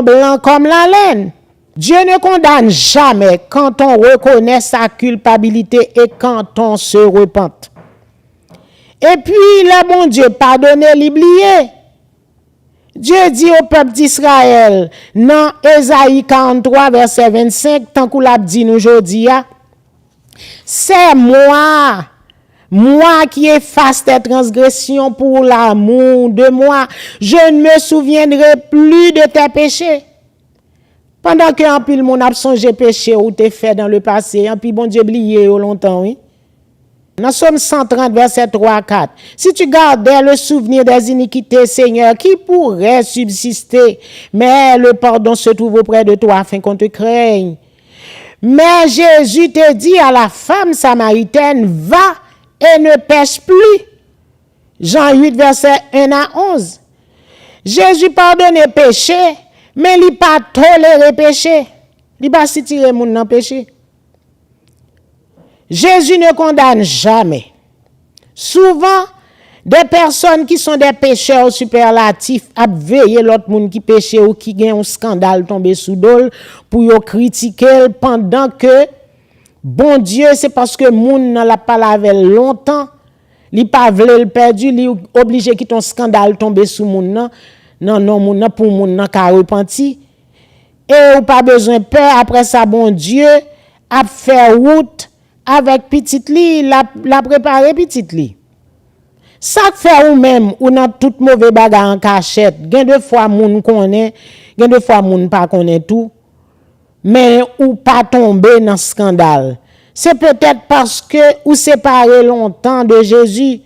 blancs comme la laine. Dieu ne condamne jamais quand on reconnaît sa culpabilité et quand on se repent. Et puis, le bon Dieu pardonne l'oublié. Dieu dit au peuple d'Israël, dans Ésaïe 43, verset 25, tant qu'on l'a dit nous aujourd'hui, c'est moi qui efface tes transgressions pour l'amour de moi. Je ne me souviendrai plus de tes péchés. Pendant que un pile mon a songé péché ou t'es fait dans le passé, un puis bon Dieu oublié au longtemps, oui. Dans Somme 130, verset 3 à 4. Si tu gardais le souvenir des iniquités, Seigneur, qui pourrait subsister? Mais le pardon se trouve auprès de toi afin qu'on te craigne. Mais Jésus te dit à la femme samaritaine, va et ne pêche plus. Jean 8, verset 1 à 11. Jésus pardonne péché, mais il n'a pas toléré péché. Il n'a pas si tiré moun dans péché. Jésus ne condamne jamais. Souvent, des personnes qui sont des pécheurs superlatifs à veiller l'autre monde qui péché ou qui gagne un scandale tombé sous dol pour yo critiquer pendant que bon Dieu c'est parce que moun n'a pas lavé longtemps, li pas vle le perdu, li obligé qui ton scandale tombé sous moun non moun pour moun nan ka repenti et ou pas besoin peur après ça bon Dieu a fait route avec petite li, la préparer petite li. Ça fait ou même ou dans toute mauvais bagarre en cachette. Gen de fois moun connaît, gen de fois moun pas connaît tout. Mais ou pas tomber dans scandale. C'est peut-être parce que ou séparé longtemps de Jésus.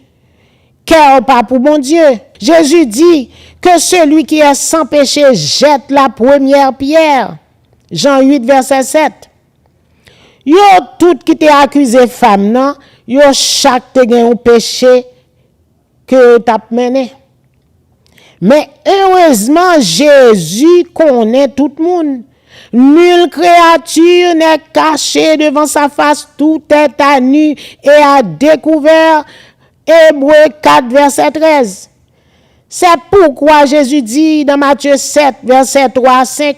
Cœur pas pour bon Dieu. Jésus dit que celui qui est sans péché jette la première pierre. Jean 8 verset 7. Yo tout qui t'est accusé femme non, yo chaque te gen un péché que t'as mené. Mais heureusement Jésus connaît tout le monde. Nulle créature n'est cachée devant sa face, tout est à nu et à découvert. Hébreux 4 verset 13. C'est pourquoi Jésus dit dans Matthieu 7 verset 3 à 5,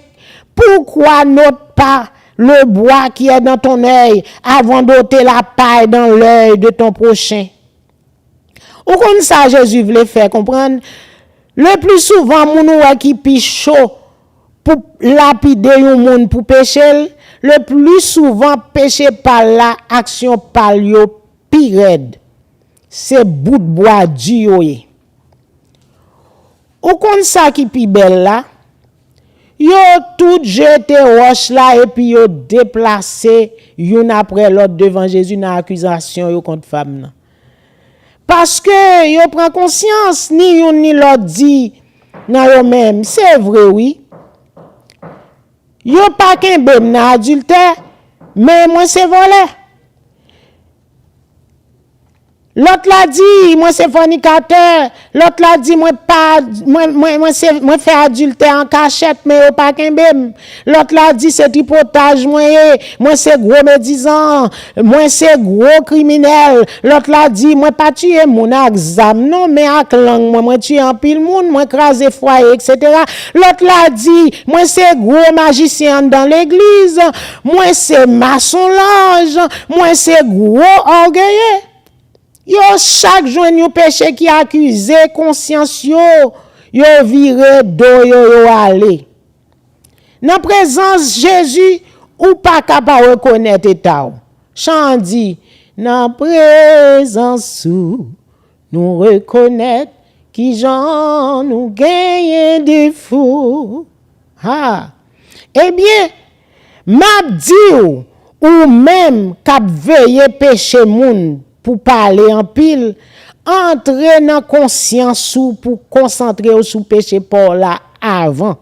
pourquoi n'ôte pas le bois qui est dans ton œil avant d'ôter la paille dans l'œil de ton prochain. Ou comme ça, Jésus voulait faire comprendre. Le plus souvent, moun qui pi chaud pour lapider un monde pour pécher, le plus souvent péché par la action par yo pi raide. C'est bout de bois du yoye. Ou comme ça qui pi belle là, yo tout jeté roche là et puis yo déplacé yon après l'autre devant Jésus dans accusation yo contre femme là. Parce que yo prend conscience ni yon ni l'autre dit nan yo même, c'est vrai oui. Yo pas qu'un bébé nan adultère, mais moi c'est volé. L'autre l'a dit, moi c'est fornicateur. L'autre l'a dit, moi fait adultère en cachette, mais pas qu'un bébé. L'autre l'a dit, c'est tripotage, moi c'est gros médisant, moi c'est gros criminel. L'autre l'a dit, moi pas tuer mon exam, non, mais avec langue, moi tuer en pile monde, moi craser foyer, etc. L'autre l'a dit, moi c'est gros magicien dans l'église, moi c'est maçon l'ange, moi c'est gros orgueilleux. Yo chaque jour yon péché qui accusé conscience yo viré do yo aller. Dans présence Jésus ou pas capable reconnaître état. Chant dit dans présence nous reconnaître qui j'en nous gagne des fous. Ah. Eh bien, m'a dit ou même cap veiller péché moun pour parler en pile, entrer dans conscience ou pour concentrer sur péché pour là avant.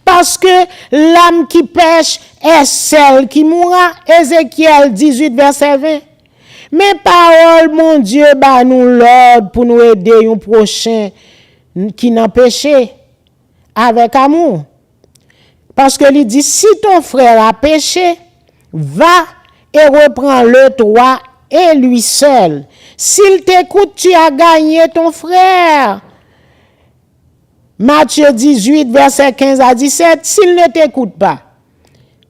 Parce que l'âme qui pêche est celle qui mourra. Ézéchiel 18, verset 20. Mais parole, mon Dieu, bah nous l'ordre pour nous aider un prochain qui n'a péché avec amour. Parce que il dit, si ton frère a péché, va et reprends-le toi et lui seul. S'il t'écoute, tu as gagné ton frère. Matthieu 18, verset 15 à 17. S'il ne t'écoute pas,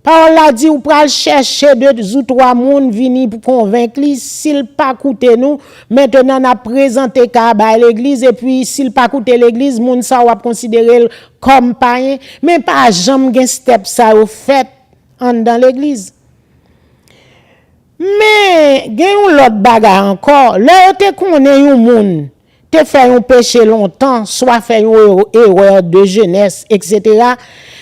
Paul a dit, ou pral chercher deux ou trois moun vini pour convaincre lui. S'il pas écouté nous, maintenant on a présenté à l'église et puis s'il pas écouté l'église, moun sa ou a considéré comme païen, mais pas jamais gen step ça au fait dans l'église. Mais gen l'autre bagarre encore, là te connaît yon moun, te fait un péché longtemps, soit fait une erreur de jeunesse, etc.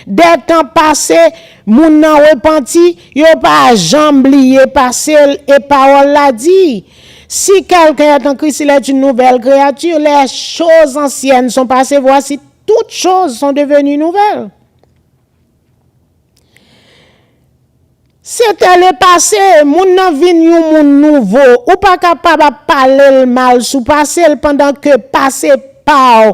Des temps passés, moun nan repenti, yo pas jambe lié passé et parole l'a dit. Si quelqu'un est en Christ, il est une nouvelle créature, les choses anciennes sont passées, voici toutes choses sont devenues nouvelles. C'était le passé, moun nan vin yon moun nouveau, ou pas capable de parler le mal sous passé pendant que passé pas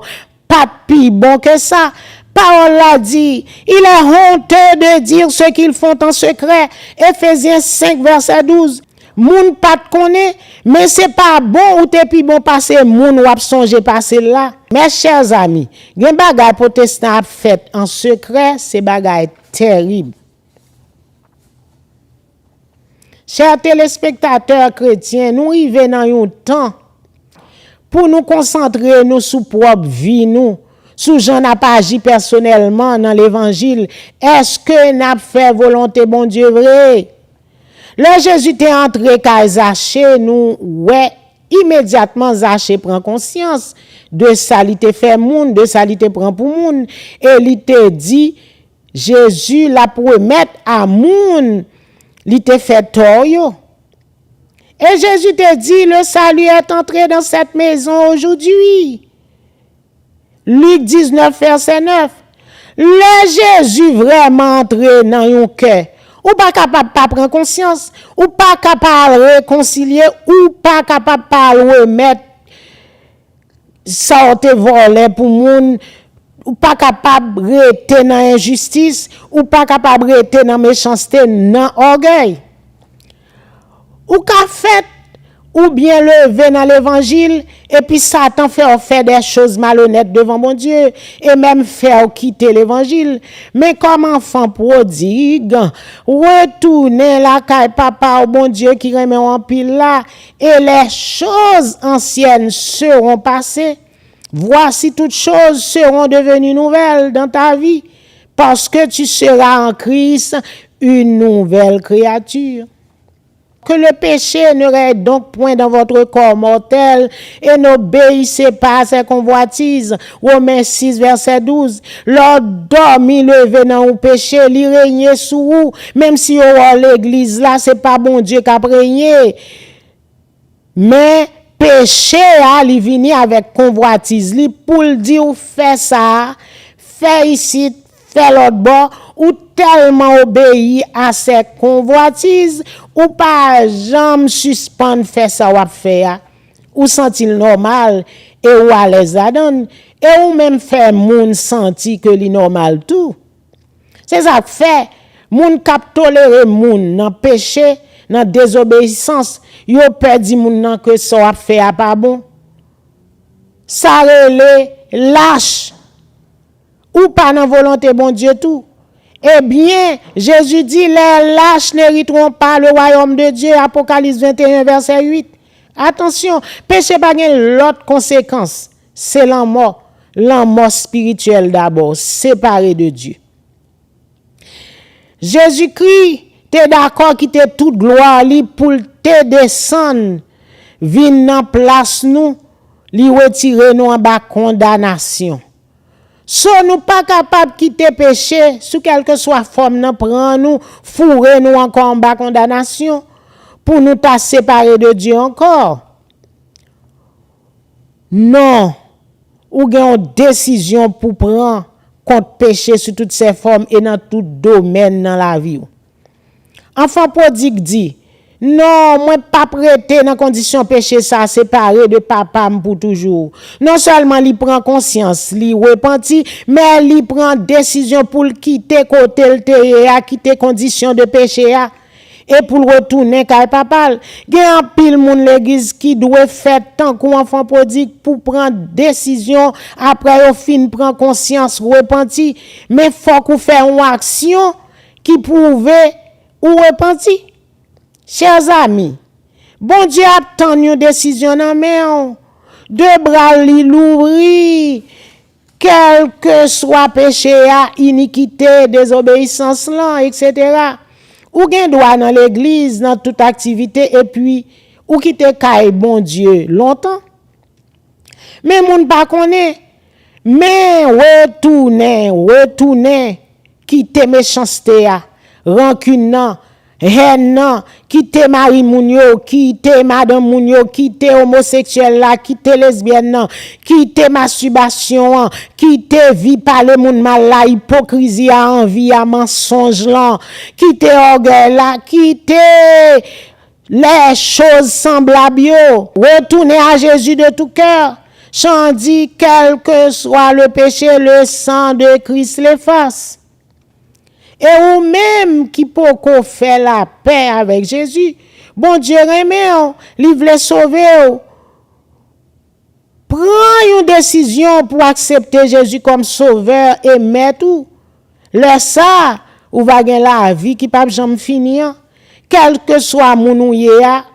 pi bon que ça. Parole l'a dit, il est honteux de dire ce qu'ils font en secret. Ephésiens 5, verset 12. Moun pas te connaît, mais c'est pas bon ou t'es pi bon passé, moun ou ap songe passé là. Mes chers amis, gen bagay protestant ap fait en secret, c'est bagay terrible. Chers téléspectateurs chrétiens, nous arrivons dans un temps pour nous concentrer nous sur propre vie nous, sous Jean n'a pas agi personnellement dans l'évangile. Est-ce que n'a fait volonté bon Dieu vrai? Le Jésus est entré car Zachée nous ouais immédiatement Zachée prend conscience de ça il te fait monde, de ça il te prend pour monde et il te dit Jésus la promettre à monde. Il te fait tort yo. Et Jésus te dit, le salut est entré dans cette maison aujourd'hui. Luc 19, verset 9. Le Jésus vraiment entré dans yon cœur. Ou pas capable de prendre conscience. Ou pas capable de réconcilier. Ou pas capable de remettre ça te volé pour moun. Ou pas capable de rester dans l'injustice, ou pas capable de rester dans la méchanceté, dans l'orgueil. Ou qu'a fait, ou bien levé dans l'évangile, et puis Satan fait des choses malhonnêtes devant mon Dieu, et même faire quitter l'évangile. Mais comme enfant prodigue, retourner la caille papa au bon Dieu qui remet en pile là, et les choses anciennes seront passées. Voici toutes choses seront devenues nouvelles dans ta vie, parce que tu seras en Christ une nouvelle créature. Que le péché ne règne donc point dans votre corps mortel et n'obéissez pas à ses convoitises. Romains 6, verset 12. Lors dormi levé dans le péché, li régner sous vous, même si au l'église là, c'est pas bon Dieu qui a régné. Mais péché a li vini avec convoitise li pour dire fais ça, fais ici, fais l'autre bord, ou tellement obéi à ses convoitises, ou pas jamais suspendre faire ça ou faire, ou sentir normal, et ou à l'aise à donne, et ou même faire moun senti que li normal tout. C'est ça que fait, moun kap toléré moun nan péché, nan désobéissance, yo perdi moun nan que ça a fait a pas bon. Ça relè lâche, ou pas dans volonté bon Dieu tout. Eh bien, Jésus dit, les lâches n'hériteront pas le royaume de Dieu, Apocalypse 21, verset 8. Attention, péché pas l'autre conséquence, c'est la mort spirituelle d'abord, séparé de Dieu. Jésus-Christ, t'es d'accord qu'il t'est toute gloire li pour te descendre, vin nan place nous, li retirer nous en bas condamnation. So nous pas capable quitter péché sous quelque soit forme nan prend nous fourrer nous encore en bas condamnation pour nous ta séparer de Dieu encore. Non, ou gen une décision pour prendre contre péché sous toutes ses formes et dans tout domaine dans la vie. Enfant prodigue dit, non, moi pas prêté dans condition péché ça séparé de papa pour toujours. Non seulement il prend conscience, il repenti, mais il prend décision pour quitter côté le terre, quitter condition de péché et pour retourner kay papa. Gen en pile moun l'église qui doit faire tant qu'on enfant prodigue pour prendre décision après au fin prend conscience, repenti, mais faut qu'on fait une action qui prouve ou repenti. Chers amis, bon Dieu attend une décision dans main. De bras li l'ouvri, quel que soit péché, iniquité, désobéissance là, etc. Ou gen droit dans l'église, dans toute activité, et puis, ou quitter kay bon Dieu longtemps. Mais moun pa connaît, mais retourner, quitter méchanceté, rancune, haine, quitter mari moun yo, quitter madame moun yo, quitter homosexuel là, quitter lesbienne là, quitter masturbation, quitter vie parler moun mal là, hypocrisie, envie, mensonge là, quitter orgueil là, quitter les choses semblables yo, retourner à Jésus de tout cœur. Chant dit, quel que soit le péché, le sang de Christ l'efface. Et ou même qui peut faire la paix avec Jésus, bon Dieu remet, il veut sauver. Prends une décision pour accepter Jésus comme sauveur et maître. Le ça, ou va gagner la vie qui pas jamais finir. Quel que soit mon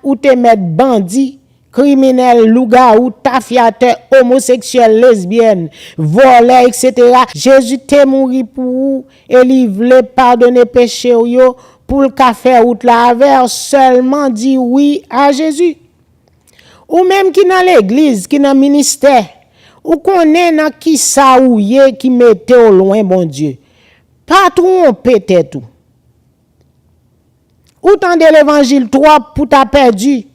ou te mettre bandit, criminel, loup-garou, tafiateur, homosexuel, lesbienne, voleur, etc. Jésus t'est mouru pour vous et il voulait pardonner péché pour le faire ou la vers seulement dit oui à Jésus. Ou même qui dans l'église, qui dans le ministère, ou connaît dans qui ça ou yé qui mettait au loin bon Dieu. Pas tromper tout. Ou tendez l'évangile trop pour ta perdu.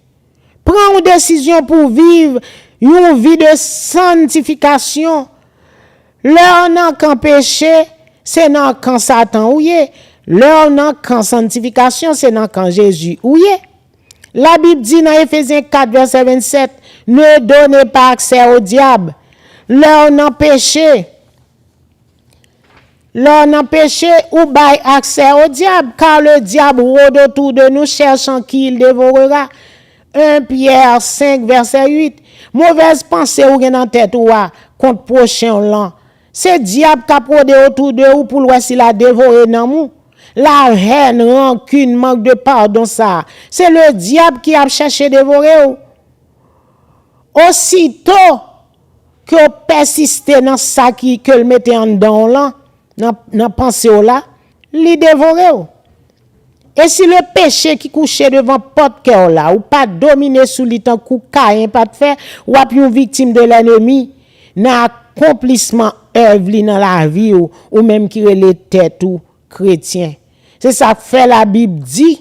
Prends une décision pour vivre une vie de sanctification. L'heure n'a qu'en péché, c'est n'a qu'en Satan ouye. L'heure n'a qu'en sanctification, c'est n'a qu'en Jésus ouye. La Bible dit dans Ephésiens 4, verset 27, ne donnez pas accès au diable. L'heure n'a péché. L'heure n'a péché ou bail accès au diable, car le diable rôde autour de nous cherchant qui il dévorera. 1 Pierre 5, verset 8. Mauvaise pensée ou gen dans tête ou contre prochain lan. C'est diable qui a prodé autour de vous pour le s'il a dévoré dans vous. La haine, rancune, manque de pardon, ça. C'est le diable qui a cherché dévorer vous. Aussitôt que vous persistez dans ça que le mettez en dedans là, dans pensée là, li dévorer vous. Et si le péché qui couchait devant porte cœur là, ou pas dominer sous lui tant coup caïn pas de faire, ou a une victime de l'ennemi, dans accomplissement œuvre dans la vie ou même qui les tête ou chrétien. C'est ça que fait la Bible dit.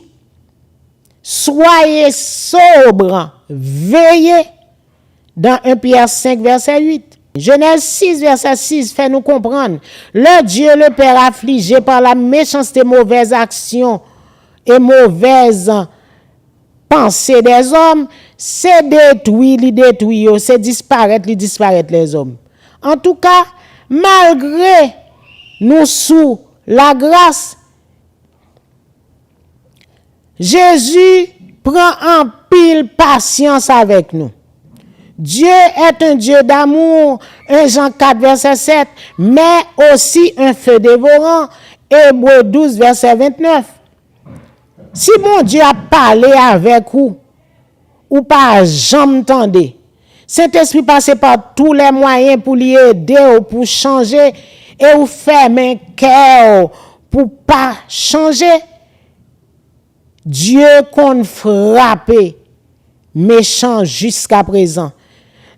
Soyez sobres, veillez dans 1 Pierre 5 verset 8. Genèse 6 verset 6 fait nous comprendre. Le Dieu le Père affligé par la méchanceté, mauvaise action et mauvaise pensée des hommes, c'est détruit, c'est disparaître les hommes. En tout cas, malgré nous sous la grâce, Jésus prend en pile patience avec nous. Dieu est un Dieu d'amour, 1 Jean 4 verset 7, mais aussi un feu dévorant, Hébreux 12 verset 29. Si mon Dieu a parlé avec vous, ou pas jamais entendez, Saint-Esprit passe par tous les moyens pour lui aider, pour changer, et vous fermer un cœur pour pas changer. Dieu qu'on frappé méchant jusqu'à présent.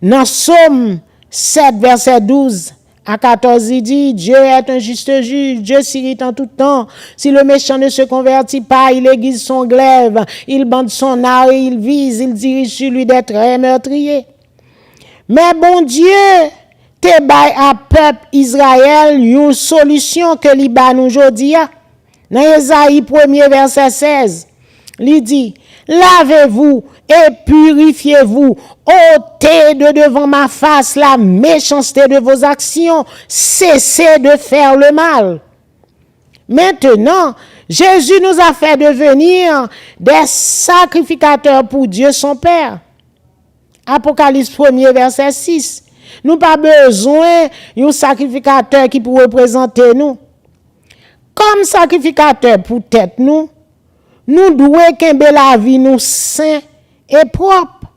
Dans Somme 7, verset 12 à 14, il dit, Dieu est un juste juge, Dieu s'irrite en tout temps. Si le méchant ne se convertit pas, il aiguise son glaive, il bande son arc, il vise, il dirige sur lui des traits meurtriers. Mais bon Dieu, te bail à peuple Israël une solution que li ba nous jodi a. Dans Ésaïe 1er verset 16, il dit, lavez-vous et purifiez-vous, ôtez de devant ma face la méchanceté de vos actions, cessez de faire le mal. Maintenant, Jésus nous a fait devenir des sacrificateurs pour Dieu son Père. Apocalypse 1er verset 6. Nous pas besoin d'un sacrificateur qui pour représenter nous. Comme sacrificateur pour tête nous devons kembe la vie nous saint et propre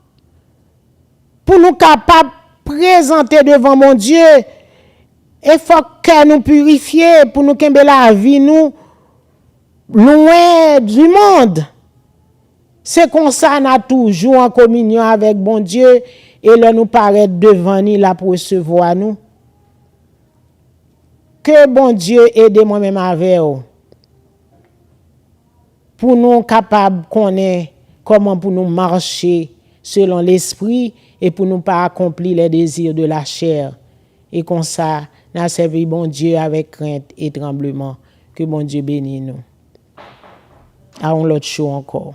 pour nous capables présenter devant mon Dieu. Et faut que nous purifier pour nous kembe la vie nous loin du monde. C'est comme ça nous toujours en communion avec bon Dieu et là nous paraît devant nous là pour recevoir nous. Que bon Dieu aide moi-même avec vous. Pour nous capables de connaître comment pour nous marcher selon l'esprit et pour nous pas accomplir les désirs de la chair. Et comme ça, nous servons bon Dieu avec crainte et tremblement. Que bon Dieu bénisse nous. À un autre show encore.